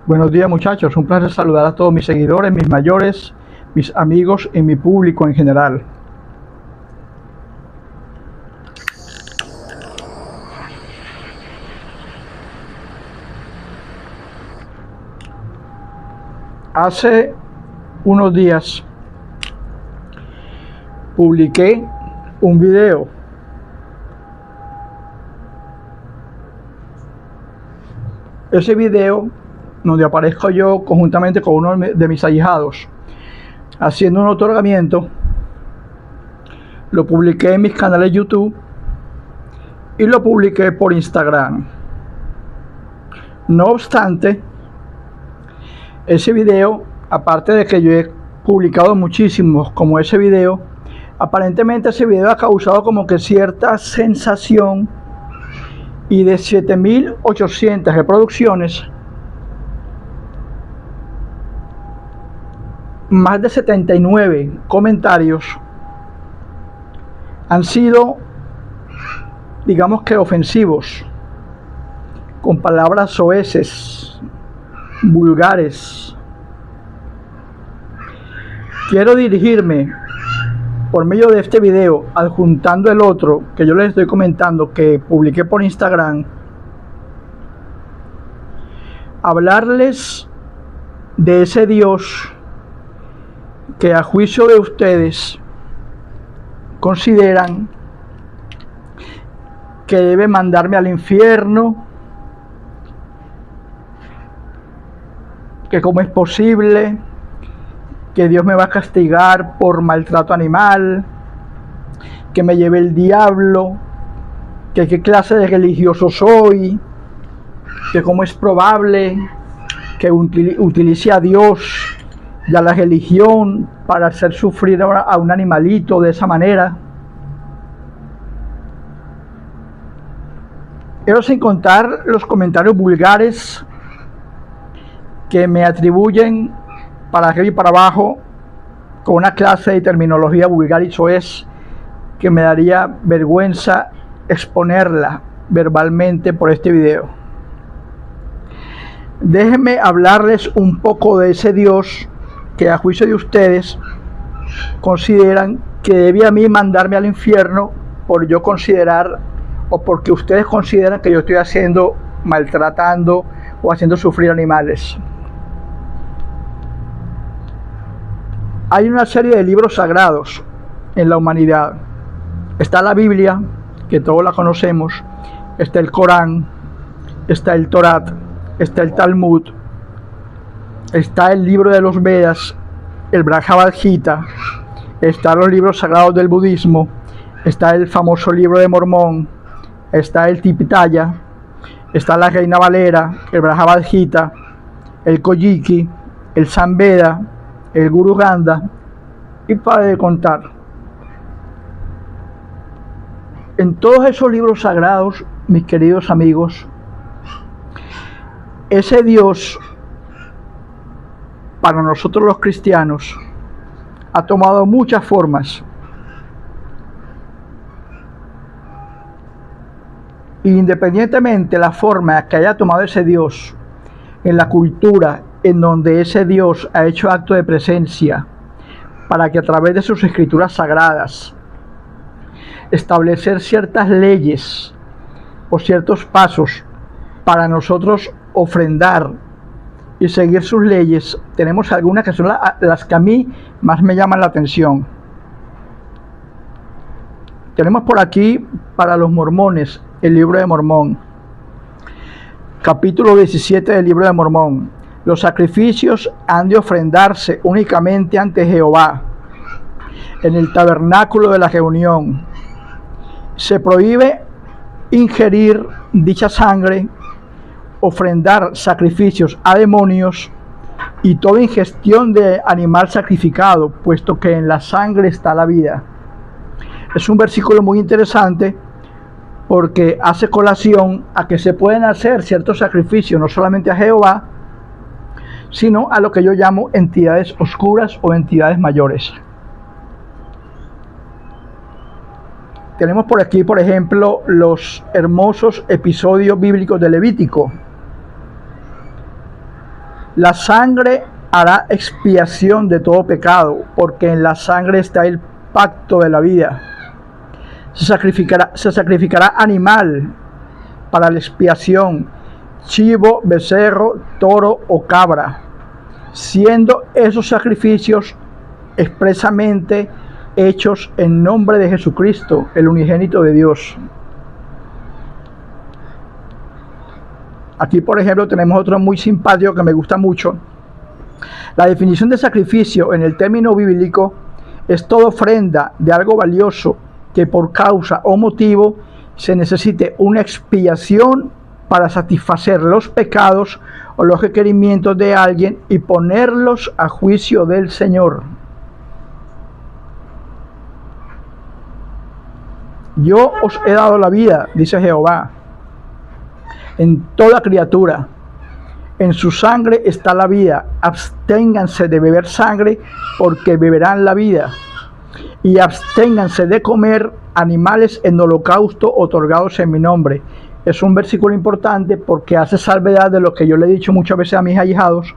Buenos días muchachos, un placer saludar a todos mis seguidores, mis mayores, mis amigos y mi público en general. Hace unos días publiqué un video ese video donde aparezco yo conjuntamente con uno de mis ahijados haciendo un otorgamiento. Lo publiqué en mis canales YouTube y lo publiqué por Instagram. No obstante, ese video, aparte de que yo he publicado muchísimos como ese video, aparentemente ese video ha causado como que cierta sensación, y de 7.800 reproducciones, más de 79 comentarios han sido, digamos que ofensivos, con palabras soeces, vulgares. Quiero dirigirme por medio de este video, adjuntando el otro que yo les estoy comentando que publiqué por Instagram, hablarles de ese Dios que a juicio de ustedes consideran que debe mandarme al infierno, que cómo es posible que Dios me va a castigar por maltrato animal, que me lleve el diablo, que qué clase de religioso soy, que cómo es probable que utilice a Dios y a la religión para hacer sufrir a un animalito de esa manera. Eso sin contar los comentarios vulgares que me atribuyen para arriba y para abajo con una clase de terminología vulgar y soez que me daría vergüenza exponerla verbalmente por este video. Déjenme hablarles un poco de ese Dios que a juicio de ustedes consideran que debe a mí mandarme al infierno por yo considerar, o porque ustedes consideran que yo estoy maltratando o haciendo sufrir animales. Hay una serie de libros sagrados en la humanidad. Está la Biblia, que todos la conocemos, está el Corán, está el Torat, está el Talmud, está el libro de los Vedas, el Bhagavad Gita, están los libros sagrados del budismo, está el famoso libro de Mormón, está el Tipitaya, está la Reina Valera, el Bhagavad Gita, el Kojiki, el Samveda, el Guru Ganda, y para de contar. En todos esos libros sagrados, mis queridos amigos, ese Dios, para nosotros los cristianos, ha tomado muchas formas. Independientemente de la forma que haya tomado ese Dios en la cultura en donde ese Dios ha hecho acto de presencia, para que a través de sus escrituras sagradas establecer ciertas leyes o ciertos pasos para nosotros ofrendar y seguir sus leyes, tenemos algunas que son las que a mí más me llaman la atención. Tenemos por aquí, para los mormones, el libro de Mormón, capítulo 17 del libro de Mormón. Los sacrificios han de ofrendarse únicamente ante Jehová en el tabernáculo de la reunión. Se prohíbe ingerir dicha sangre, ofrendar sacrificios a demonios y toda ingestión de animal sacrificado, puesto que en la sangre está la vida. Es un versículo muy interesante porque hace colación a que se pueden hacer ciertos sacrificios no solamente a Jehová, sino a lo que yo llamo entidades oscuras o entidades mayores. Tenemos por aquí, por ejemplo, los hermosos episodios bíblicos de Levítico. La sangre hará expiación de todo pecado, porque en la sangre está el pacto de la vida. Se sacrificará animal para la expiación, chivo, becerro, toro o cabra, siendo esos sacrificios expresamente hechos en nombre de Jesucristo, el unigénito de Dios. Aquí, por ejemplo, tenemos otro muy simpático que me gusta mucho. La definición de sacrificio en el término bíblico es toda ofrenda de algo valioso que por causa o motivo se necesite una expiación para satisfacer los pecados o los requerimientos de alguien y ponerlos a juicio del Señor. Yo os he dado la vida, dice Jehová, en toda criatura. En su sangre está la vida. Absténganse de beber sangre, porque beberán la vida. Y absténganse de comer animales en holocausto otorgados en mi nombre. Es un versículo importante porque hace salvedad de lo que yo le he dicho muchas veces a mis ahijados,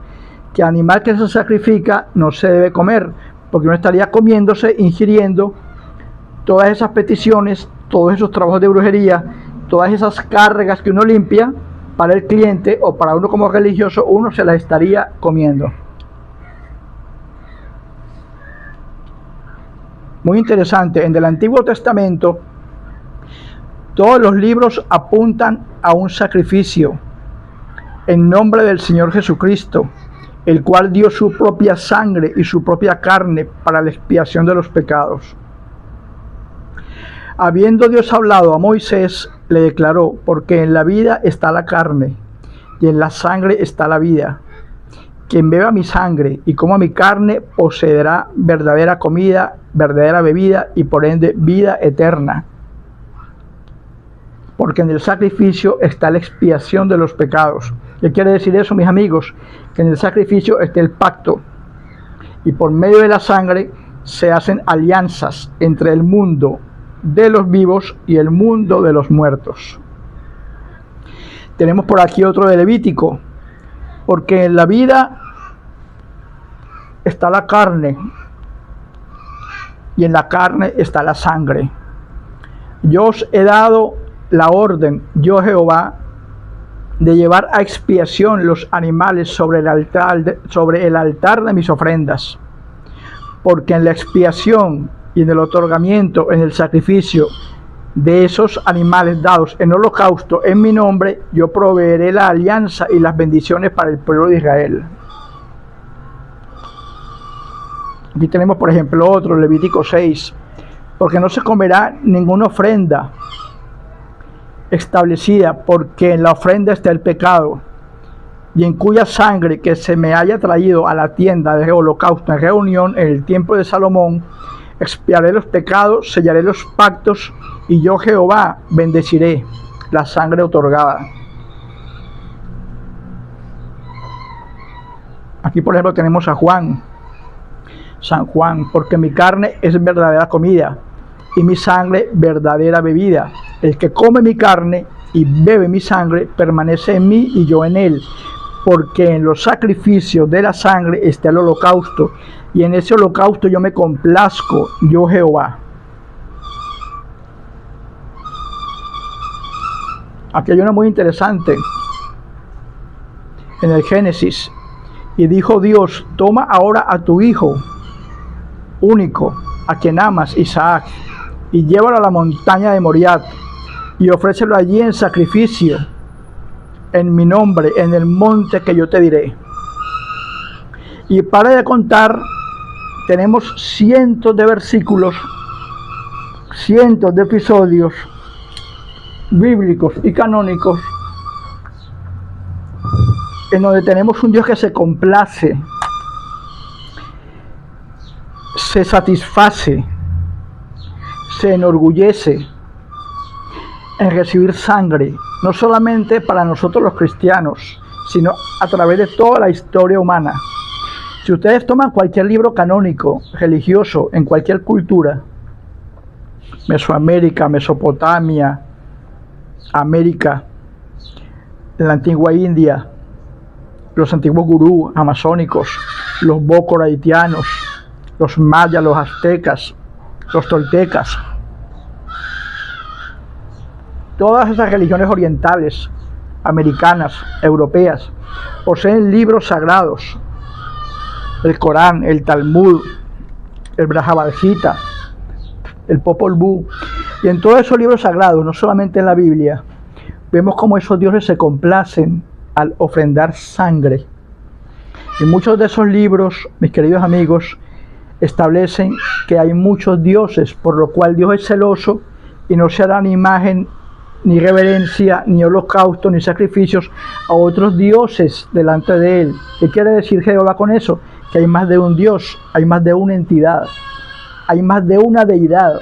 que animal que se sacrifica no se debe comer, porque uno estaría comiéndose, ingiriendo todas esas peticiones, todos esos trabajos de brujería, todas esas cargas que uno limpia para el cliente o para uno como religioso, uno se las estaría comiendo. Muy interesante, en el Antiguo Testamento todos los libros apuntan a un sacrificio en nombre del Señor Jesucristo, el cual dio su propia sangre y su propia carne para la expiación de los pecados. Habiendo Dios hablado a Moisés, le declaró: porque en la vida está la carne, y en la sangre está la vida. Quien beba mi sangre y coma mi carne poseerá verdadera comida, verdadera bebida, y por ende vida eterna. Porque en el sacrificio está la expiación de los pecados. ¿Qué quiere decir eso, mis amigos? Que en el sacrificio está el pacto, y por medio de la sangre se hacen alianzas entre el mundo de los vivos y el mundo de los muertos. Tenemos por aquí otro de Levítico: porque en la vida está la carne, y en la carne está la sangre. Yo os he dado la orden, yo Jehová, de llevar a expiación los animales sobre el altar de mis ofrendas, porque en la expiación y en el otorgamiento, en el sacrificio de esos animales dados en holocausto en mi nombre, yo proveeré la alianza y las bendiciones para el pueblo de Israel. Aquí tenemos, por ejemplo, otro, Levítico 6, porque no se comerá ninguna ofrenda establecida, porque en la ofrenda está el pecado, y en cuya sangre que se me haya traído a la tienda de holocausto en reunión en el tiempo de Salomón, expiaré los pecados, sellaré los pactos, y yo Jehová bendeciré la sangre otorgada. Aquí, por ejemplo, tenemos a San Juan: porque mi carne es verdadera comida y mi sangre verdadera bebida. El que come mi carne y bebe mi sangre permanece en mí y yo en él, porque en los sacrificios de la sangre está el holocausto, y en ese holocausto yo me complazco, yo Jehová. Aquí hay una muy interesante en el Génesis: y dijo Dios: toma ahora a tu hijo único, a quien amas, Isaac, y llévalo a la montaña de Moriah, y ofrécelo allí en sacrificio en mi nombre, en el monte que yo te diré. Y para de contar, tenemos cientos de versículos, cientos de episodios bíblicos y canónicos en donde tenemos un Dios que se complace, se satisface, se enorgullece en recibir sangre, no solamente para nosotros los cristianos, sino a través de toda la historia humana. Si ustedes toman cualquier libro canónico, religioso, en cualquier cultura, Mesoamérica, Mesopotamia, América, la antigua India, los antiguos gurús amazónicos, los bócora haitianos, los mayas, los aztecas, los toltecas. Todas esas religiones orientales, americanas, europeas, poseen libros sagrados. El Corán, el Talmud, el Bhagavad Gita, el Popol Vuh. Y en todos esos libros sagrados, no solamente en la Biblia, vemos cómo esos dioses se complacen al ofrendar sangre. Y muchos de esos libros, mis queridos amigos, establecen que hay muchos dioses, por lo cual Dios es celoso y no se hará ni imagen, ni reverencia, ni holocausto, ni sacrificios a otros dioses delante de Él. ¿Qué quiere decir Jehová con eso? Que hay más de un Dios, hay más de una entidad, hay más de una deidad,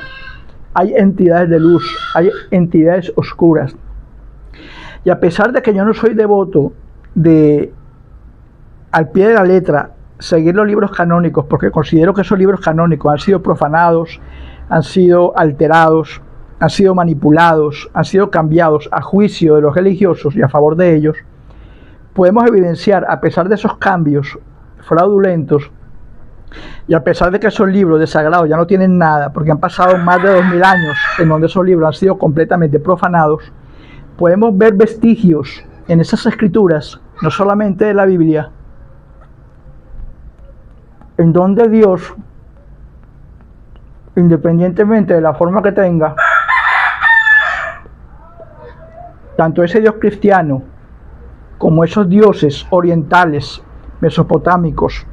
hay entidades de luz, hay entidades oscuras. Y a pesar de que yo no soy devoto de, al pie de la letra, seguir los libros canónicos, porque considero que esos libros canónicos han sido profanados, han sido alterados, han sido manipulados, han sido cambiados a juicio de los religiosos y a favor de ellos, podemos evidenciar, a pesar de esos cambios fraudulentos, y a pesar de que esos libros desagradados ya no tienen nada, porque han pasado más de 2000 años en donde esos libros han sido completamente profanados, podemos ver vestigios en esas escrituras, no solamente de la Biblia, en donde Dios, independientemente de la forma que tenga, tanto ese Dios cristiano como esos dioses orientales, mesopotámicos,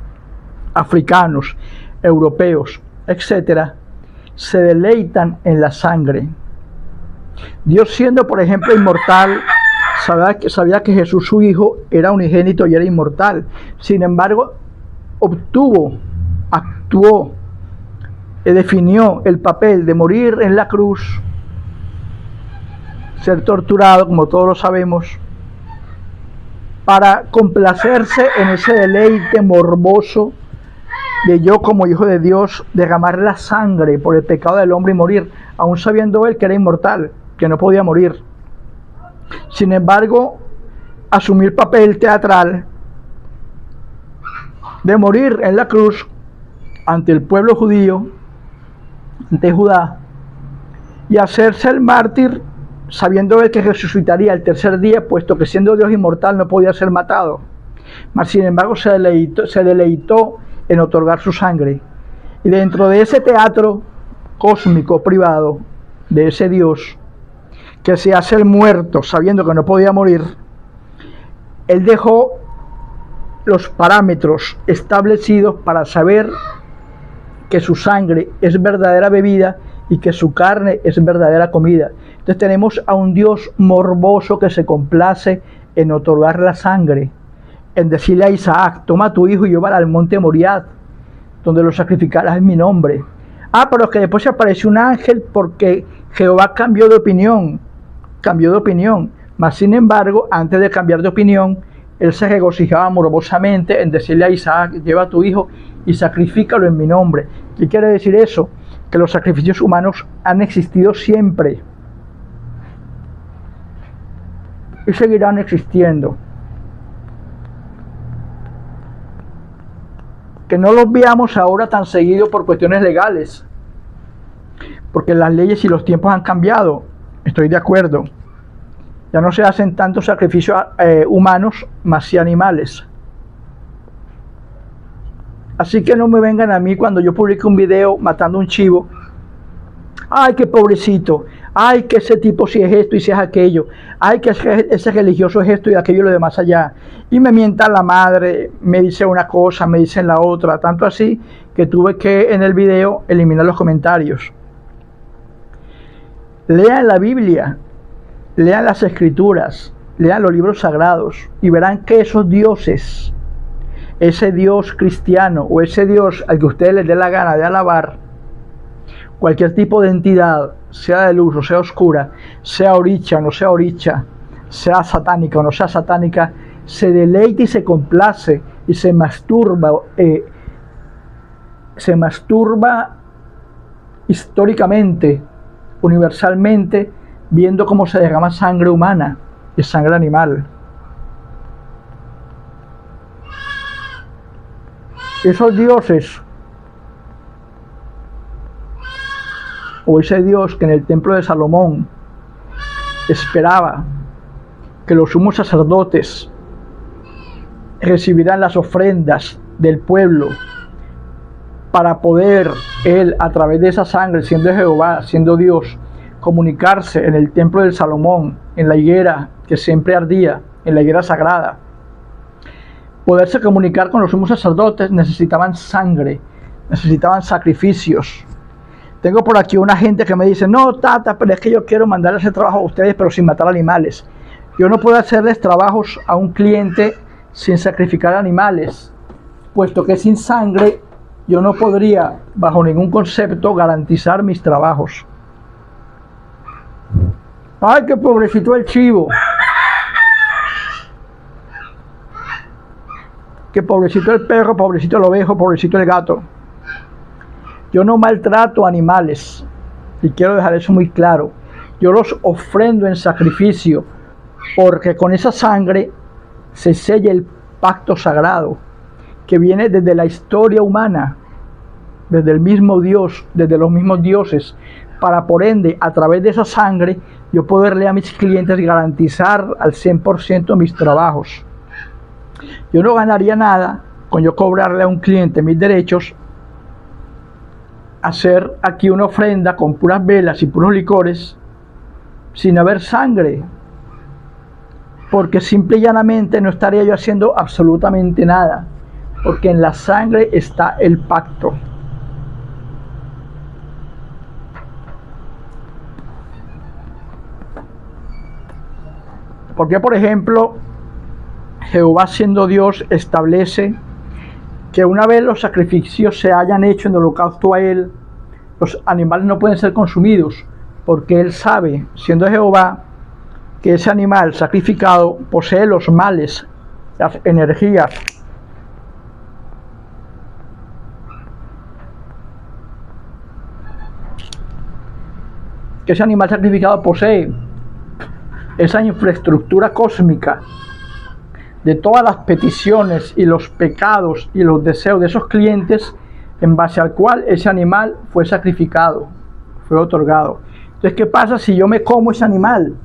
africanos, europeos, etcétera, se deleitan en la sangre. Dios, siendo por ejemplo inmortal, sabía que Jesús, su hijo, era unigénito y era inmortal. Sin embargo, actuó y definió el papel de morir en la cruz, ser torturado, como todos lo sabemos, para complacerse en ese deleite morboso de yo, como hijo de Dios, derramar la sangre por el pecado del hombre y morir, aún sabiendo él que era inmortal, que no podía morir. Sin embargo, asumir papel teatral de morir en la cruz ante el pueblo judío, ante Judá, y hacerse el mártir, sabiendo él que resucitaría el tercer día, puesto que siendo Dios inmortal no podía ser matado. Mas sin embargo se deleitó en otorgar su sangre. Y dentro de ese teatro cósmico privado de ese Dios que se hace el muerto sabiendo que no podía morir, él dejó los parámetros establecidos para saber que su sangre es verdadera bebida y que su carne es verdadera comida. Entonces tenemos a un Dios morboso que se complace en otorgar la sangre, en decirle a Isaac: toma a tu hijo y llévalo al monte Moriah, donde lo sacrificarás en mi nombre. Pero es que después se apareció un ángel porque Jehová cambió de opinión. Mas sin embargo, antes de cambiar de opinión, él se regocijaba morbosamente en decirle a Isaac: lleva a tu hijo y sacrifícalo en mi nombre. ¿Qué quiere decir eso? Que los sacrificios humanos han existido siempre y seguirán existiendo. Que no los veamos ahora tan seguido por cuestiones legales, porque las leyes y los tiempos han cambiado. Estoy de acuerdo. Ya no se hacen tantos sacrificios humanos, más sí animales. Así que no me vengan a mí cuando yo publique un video matando un chivo: ay, qué pobrecito, ay, que ese tipo si es esto y si es aquello, ay, que ese religioso es esto y aquello y lo demás allá. Y me mienta la madre, me dice una cosa, me dicen la otra, tanto así que tuve que en el video eliminar los comentarios. Lean la Biblia, lean las escrituras, lean los libros sagrados y verán que esos dioses, ese Dios cristiano o ese Dios al que a ustedes les dé la gana de alabar, cualquier tipo de entidad, sea de luz o sea oscura, sea oricha o no sea oricha, sea satánica o no sea satánica, se deleita y se complace y se masturba históricamente, universalmente, viendo cómo se derrama sangre humana y sangre animal. Esos dioses, o ese Dios que en el templo de Salomón esperaba que los sumos sacerdotes recibirán las ofrendas del pueblo para poder él, a través de esa sangre, siendo Jehová, siendo Dios, comunicarse en el templo del Salomón, en la higuera que siempre ardía, en la higuera sagrada. Poderse comunicar con los sumos sacerdotes necesitaban sangre, necesitaban sacrificios. Tengo por aquí una gente que me dice, no, Tata, pero es que yo quiero mandarle ese trabajo a ustedes, pero sin matar animales. Yo no puedo hacerles trabajos a un cliente sin sacrificar animales, puesto que sin sangre yo no podría, bajo ningún concepto, garantizar mis trabajos. ¡Ay, qué pobrecito el chivo! ¡Qué pobrecito el perro, pobrecito el ovejo, pobrecito el gato! Yo no maltrato animales, y quiero dejar eso muy claro. Yo los ofrendo en sacrificio, porque con esa sangre se sella el pacto sagrado, que viene desde la historia humana, desde el mismo Dios, desde los mismos dioses, para por ende, a través de esa sangre, yo poderle a mis clientes garantizar al 100% mis trabajos. Yo no ganaría nada con yo cobrarle a un cliente mis derechos, hacer aquí una ofrenda con puras velas y puros licores, sin haber sangre, porque simple y llanamente no estaría yo haciendo absolutamente nada, porque en la sangre está el pacto. Porque, por ejemplo, Jehová, siendo Dios, establece que una vez los sacrificios se hayan hecho en holocausto a Él, los animales no pueden ser consumidos, porque Él sabe, siendo Jehová, que ese animal sacrificado posee los males, las energías, que ese animal sacrificado posee esa infraestructura cósmica de todas las peticiones y los pecados y los deseos de esos clientes, en base al cual ese animal fue sacrificado, fue otorgado. Entonces, ¿qué pasa si yo me como ese animal?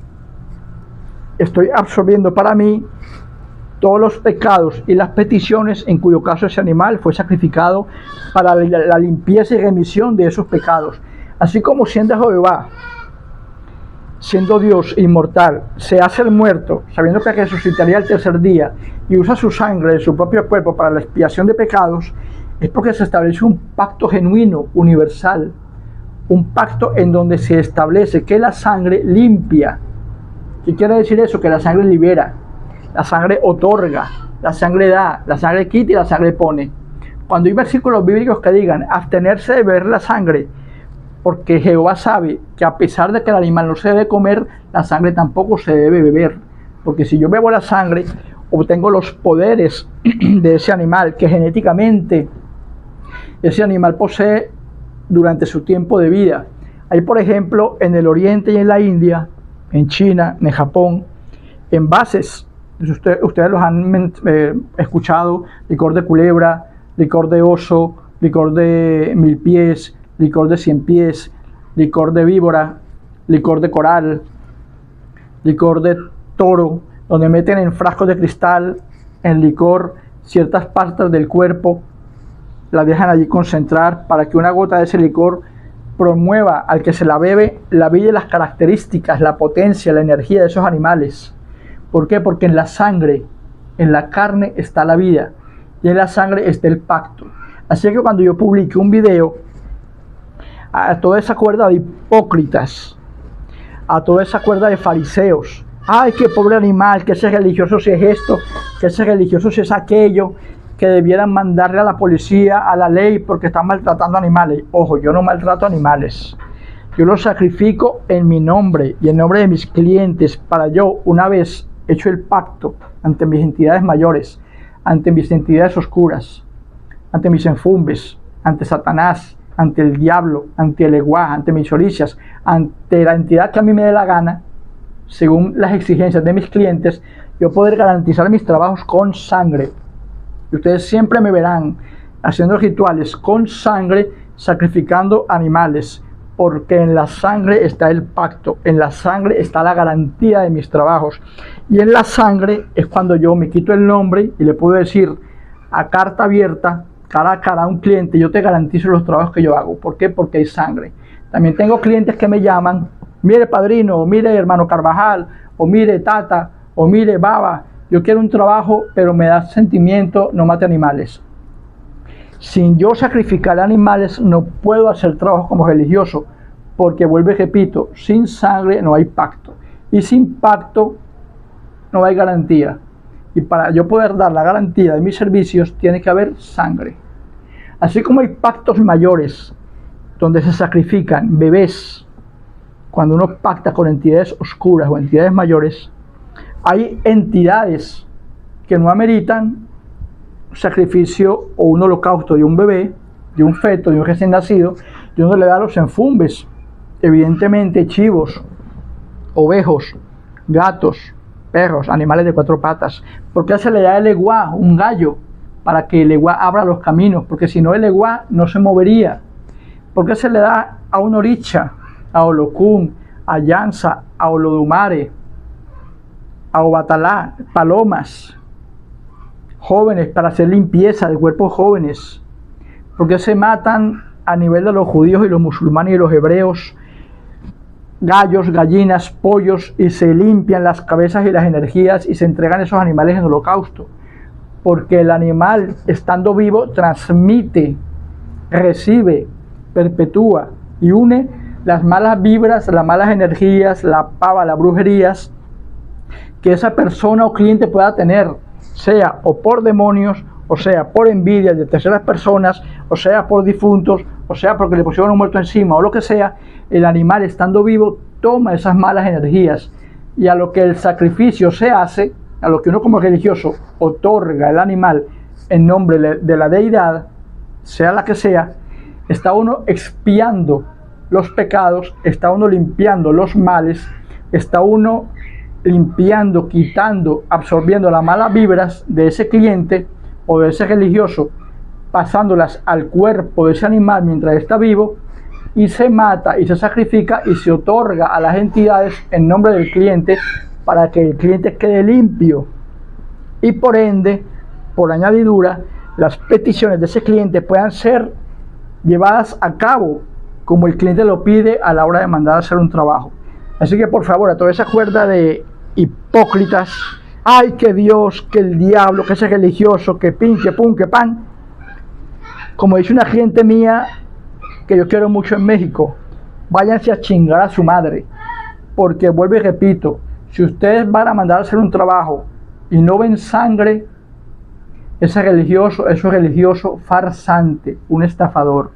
Estoy absorbiendo para mí todos los pecados y las peticiones en cuyo caso ese animal fue sacrificado para la limpieza y remisión de esos pecados. Así como siendo Jehová, siendo Dios inmortal, se hace el muerto, sabiendo que resucitaría el tercer día, y usa su sangre de su propio cuerpo para la expiación de pecados, es porque se establece un pacto genuino, universal, un pacto en donde se establece que la sangre limpia. ¿Qué quiere decir eso? Que la sangre libera, la sangre otorga, la sangre da, la sangre quita y la sangre pone. Cuando hay versículos bíblicos que digan abstenerse de beber la sangre, porque Jehová sabe que a pesar de que el animal no se debe comer, la sangre tampoco se debe beber. Porque si yo bebo la sangre, obtengo los poderes de ese animal que genéticamente ese animal posee durante su tiempo de vida. Hay, por ejemplo, en el Oriente y en la India, en China, en Japón, envases, ustedes los han escuchado, licor de culebra, licor de oso, licor de 1000 pies, licor de 100 pies, licor de víbora, licor de coral, licor de toro, donde meten en frascos de cristal, en licor, ciertas partes del cuerpo, la dejan allí concentrar para que una gota de ese licor promueva al que se la bebe la vida y las características, la potencia, la energía de esos animales. ¿Por qué? Porque en la sangre, en la carne está la vida y en la sangre está el pacto. Así que cuando yo publique un video, a toda esa cuerda de hipócritas, a toda esa cuerda de fariseos, ay, qué pobre animal, que ese religioso si es esto, que ese religioso si es aquello, que debieran mandarle a la policía, a la ley, porque están maltratando animales. Ojo, yo no maltrato animales. Yo los sacrifico en mi nombre y en nombre de mis clientes, para yo, una vez hecho el pacto ante mis entidades mayores, ante mis entidades oscuras, ante mis enfumbes, ante Satanás, ante el diablo, ante el eguá, ante mis oricias, ante la entidad que a mí me dé la gana, según las exigencias de mis clientes, yo poder garantizar mis trabajos con sangre. Y ustedes siempre me verán haciendo rituales con sangre, sacrificando animales, porque en la sangre está el pacto, en la sangre está la garantía de mis trabajos, y en la sangre es cuando yo me quito el nombre y le puedo decir a carta abierta, cara a cara a un cliente: yo te garantizo los trabajos que yo hago. ¿Por qué? Porque hay sangre. También tengo clientes que me llaman: mire padrino, o mire hermano Carvajal, o mire tata, o mire baba, yo quiero un trabajo, pero me da sentimiento, no mate animales. Sin yo sacrificar animales no puedo hacer trabajo como religioso, porque vuelvo y repito, sin sangre no hay pacto, y sin pacto no hay garantía. Y para yo poder dar la garantía de mis servicios tiene que haber sangre. Así como hay pactos mayores donde se sacrifican bebés cuando uno pacta con entidades oscuras o entidades mayores, hay entidades que no ameritan sacrificio o un holocausto de un bebé, de un feto, de un recién nacido, y uno le da los enfumbes, evidentemente chivos, ovejos, gatos, perros, animales de 4 patas. ¿Por qué se le da el eguá, un gallo? Para que el eguá abra los caminos, porque si no el eguá no se movería. ¿Por qué se le da a un oricha, a Olokun, a Yansa, a Olodumare, a Obatalá, palomas, jóvenes, para hacer limpieza de cuerpos jóvenes? ¿Por qué se matan a nivel de los judíos y los musulmanes y los hebreos gallos, gallinas, pollos, y se limpian las cabezas y las energías y se entregan esos animales en holocausto? Porque el animal, estando vivo, transmite, recibe, perpetúa y une las malas vibras, las malas energías, la pava, las brujerías que esa persona o cliente pueda tener, sea o por demonios, o sea por envidia de terceras personas, o sea por difuntos, o sea porque le pusieron un muerto encima, o lo que sea. El animal, estando vivo, toma esas malas energías, y a lo que el sacrificio se hace, a lo que uno como religioso otorga el animal en nombre de la deidad, sea la que sea, está uno expiando los pecados, está uno limpiando los males, está uno limpiando, quitando, absorbiendo las malas vibras de ese cliente o de ese religioso, pasándolas al cuerpo de ese animal mientras está vivo, y se mata y se sacrifica y se otorga a las entidades en nombre del cliente para que el cliente quede limpio, y por ende, por añadidura, las peticiones de ese cliente puedan ser llevadas a cabo como el cliente lo pide a la hora de mandar a hacer un trabajo. Así que por favor, a toda esa cuerda de hipócritas, ay, que Dios, que el diablo, que ese religioso, que pin, que pum, que pan, como dice una cliente mía que yo quiero mucho en México: váyanse a chingar a su madre, porque vuelvo y repito, si ustedes van a mandar a hacer un trabajo y no ven sangre, ese religioso es un religioso farsante, un estafador.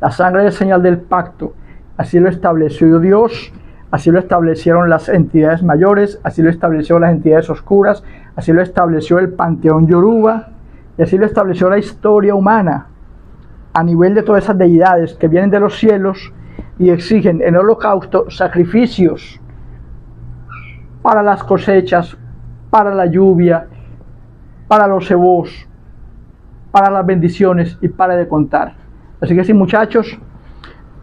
La sangre es señal del pacto, así lo estableció Dios, así lo establecieron las entidades mayores, así lo establecieron las entidades oscuras, así lo estableció el panteón Yoruba, y así lo estableció la historia humana, a nivel de todas esas deidades que vienen de los cielos y exigen en el holocausto sacrificios para las cosechas, para la lluvia, para los cebos, para las bendiciones, y para de contar. Así que sí, muchachos,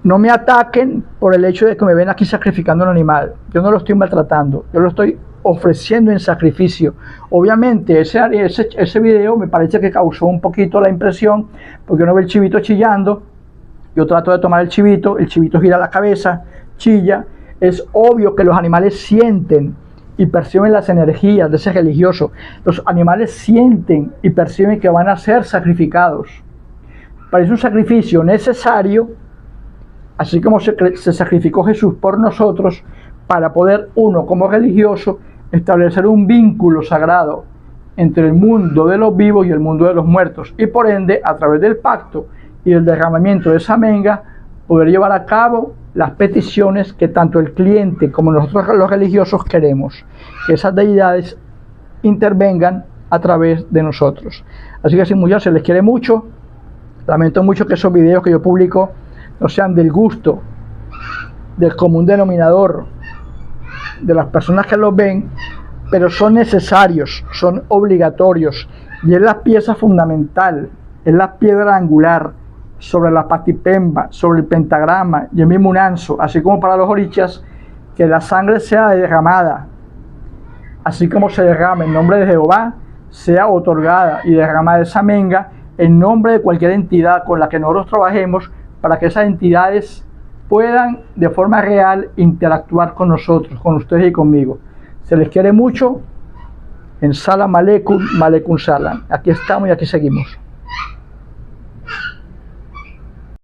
no me ataquen por el hecho de que me ven aquí sacrificando un animal. Yo no lo estoy maltratando, yo lo estoy ofreciendo en sacrificio. Obviamente ese video me parece que causó un poquito la impresión, porque uno ve el chivito chillando, yo trato de tomar el chivito gira la cabeza, chilla. Es obvio que los animales sienten y perciben las energías de ese religioso. Los animales sienten y perciben que van a ser sacrificados. Parece un sacrificio necesario, así como se sacrificó Jesús por nosotros, para poder uno como religioso establecer un vínculo sagrado entre el mundo de los vivos y el mundo de los muertos, y por ende, a través del pacto y el derramamiento de esa menga, poder llevar a cabo las peticiones que tanto el cliente como nosotros los religiosos queremos, que esas deidades intervengan a través de nosotros. Así que, sin muchachos, se les quiere mucho. Lamento mucho que esos videos que yo publico no sean del gusto del común denominador de las personas que los ven, pero son necesarios, son obligatorios, y es la pieza fundamental es la piedra angular sobre la patipemba, sobre el pentagrama y el mismo unanzo, así como para los orichas, que la sangre sea derramada, así como se derrama en nombre de Jehová, sea otorgada y derramada esa menga en nombre de cualquier entidad con la que nosotros trabajemos, para que esas entidades puedan de forma real interactuar con nosotros, con ustedes y conmigo. Se les quiere mucho. En Salam Aleikum, Maleikum Salam. Aquí estamos y aquí seguimos.